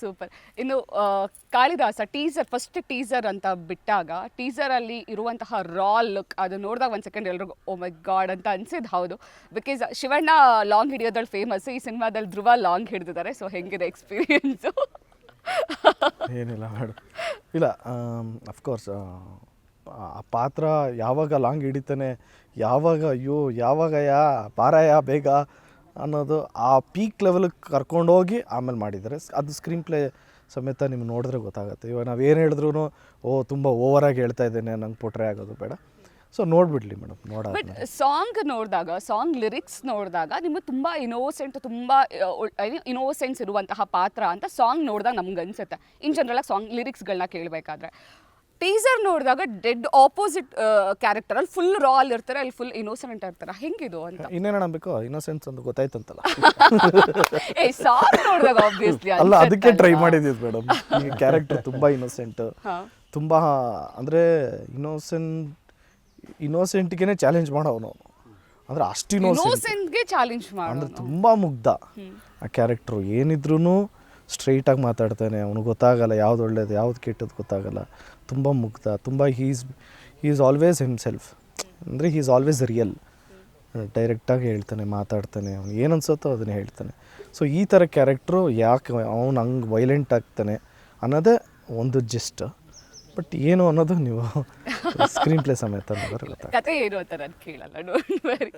Super. ಇನ್ನು Kalidasa first teaser ಅಂತ ಬಿಟ್ಟಾಗ ಟೀಸರಲ್ಲಿ ಇರುವಂತಹ ರಾ ಲುಕ್ ಅದು ನೋಡಿದಾಗ ಒಂದು ಸೆಕೆಂಡ್ ಎಲ್ರಿಗೂ ಓ ಮೈ ಗಾಡ್ ಅಂತ ಅನ್ಸಿದ್ದು ಹೌದು. ಬಿಕಾಸ್ ಶಿವಣ್ಣ ಲಾಂಗ್ ಹಿಡಿಯೋದ್ರಲ್ಲಿ ಫೇಮಸ್, ಈ ಸಿನಿಮಾದಲ್ಲಿ ಧ್ರುವ ಲಾಂಗ್ ಹಿಡಿದಿದ್ದಾರೆ. ಸೊ ಹೆಂಗಿದೆ ಎಕ್ಸ್ಪೀರಿಯನ್ಸು? ಏನಿಲ್ಲ ಮೇಡಮ್, ಇಲ್ಲ ಅಫ್ಕೋರ್ಸ್ ಆ ಪಾತ್ರ ಯಾವಾಗ ಲಾಂಗ್ ಹಿಡಿತಾನೆ, ಯಾವಾಗ ಅಯ್ಯೋ ಯಾವಾಗ ಪಾರಾಯ ಬೇಗ ಅನ್ನೋದು ಆ ಪೀಕ್ ಲೆವೆಲ್ಗೆ ಕರ್ಕೊಂಡೋಗಿ ಆಮೇಲೆ ಮಾಡಿದ್ದಾರೆ. ಅದು ಸ್ಕ್ರೀನ್ ಪ್ಲೇ ಸಮೇತ ನಿಮ್ಗೆ ನೋಡಿದ್ರೆ ಗೊತ್ತಾಗುತ್ತೆ. ಇವಾಗ ನಾವು ಏನು ಹೇಳಿದ್ರು ತುಂಬ ಓವರಾಗಿ ಹೇಳ್ತಾ ಇದ್ದೇನೆ, ನಂಗೆ ಪೋಟ್ರೆ ಆಗೋದು ಬೇಡ. ಸೊ ನೋಡಿಬಿಡ್ಲಿ ಮೇಡಮ್, ಬಟ್ ಸಾಂಗ್ ನೋಡಿದಾಗ, ಸಾಂಗ್ ಲಿರಿಕ್ಸ್ ನೋಡಿದಾಗ ನಿಮಗೆ ತುಂಬ ಇನೋಸೆಂಟ್, ತುಂಬ ಇನೋಸೆನ್ಸ್ ಇರುವಂತಹ ಪಾತ್ರ ಅಂತ ಸಾಂಗ್ ನೋಡಿದಾಗ ನಮ್ಗೆ ಅನ್ಸುತ್ತೆ. ಇನ್ ಜನರಲ್ ಆಗಿ ಸಾಂಗ್ ಲಿರಿಕ್ಸ್ಗಳನ್ನ ಕೇಳಬೇಕಾದ್ರೆ ಟೀಸರ್ ನೋಡಿದಾಗ ಡೆಡ್ ಆಪೋಸಿಟ್ ಕ್ಯಾರೆಕ್ಟರ್ ಅಲ್ಲಿ ಫುಲ್ ರಾಲ್ ಇರ್ತಾರೆ, ಅಲ್ಲಿ ಫುಲ್ ಇನ್ನೋಸೆಂಟ್ ಇರ್ತಾರೆ. ಹೆಂಗಿದು ಅಂತ ಇನ್ನೇನು ಅನ್ಬೇಕು, ಇನ್ನೋಸೆನ್ಸ್ ಅಂತ ಗೊತ್ತಾಯ್ತಂತಲ್ಲ. ಸಾಂಗ್ ನೋಡಿದಾಗ ಆಬ್ವಿಯಸ್ಲಿ ಅಲ್ಲ, ಅದಕ್ಕೆ ಟ್ರೈ ಮಾಡಿದ್ದೀವಿ ಮೇಡಮ್. ಈ ಕ್ಯಾರೆಕ್ಟರ್ ತುಂಬ ಇನ್ನೋಸೆಂಟ್, ತುಂಬ ಅಂದರೆ ಇನ್ನೋಸೆಂಟ್ಗೆ ಚಾಲೆಂಜ್ ಮಾಡೋನು. ಅಂದರೆ ಅಷ್ಟು ಇನ್ನೋಸೆಂಟ್ಗೆ ಚಾಲೆಂಜ್ ಮಾಡೋ ಅಂದರೆ ತುಂಬ ಮುಗ್ಧ ಆ ಕ್ಯಾರೆಕ್ಟ್ರು. ಏನಿದ್ರೂ ಸ್ಟ್ರೈಟಾಗಿ ಮಾತಾಡ್ತಾನೆ, ಅವನಿಗೆ ಗೊತ್ತಾಗಲ್ಲ ಯಾವ್ದು ಒಳ್ಳೇದು ಯಾವ್ದು ಕೆಟ್ಟದ್ದು ಗೊತ್ತಾಗಲ್ಲ. ತುಂಬ ಮುಗ್ಧ, ತುಂಬ ಹೀ ಈಸ್ ಆಲ್ವೇಸ್ ಹಿಮ್ಸೆಲ್ಫ್. ಅಂದರೆ ಹೀ ಈಸ್ ಆಲ್ವೇಸ್ ರಿಯಲ್. ಡೈರೆಕ್ಟಾಗಿ ಹೇಳ್ತಾನೆ, ಮಾತಾಡ್ತಾನೆ, ಅವ್ನು ಏನು ಅನ್ಸುತ್ತೋ ಅದನ್ನೇ ಹೇಳ್ತಾನೆ. ಸೊ ಈ ಥರ ಕ್ಯಾರೆಕ್ಟ್ರು ಯಾಕೆ ಅವ್ನು ಹಂಗೆ ವೈಲೆಂಟ್ ಆಗ್ತಾನೆ ಅನ್ನೋದೇ ಒಂದು ಜಸ್ಟ್. ಬಟ್ ಏನು ಅನ್ನೋದು ನೀವು ಸ್ಕ್ರೀನ್ ಪ್ಲೇ ಸಮೇತ ಕತೆ ಏನು ಅಂತ ನಾನು ಕೇಳಲ್ಲ, ಡೋಂಟ್ ವರಿ.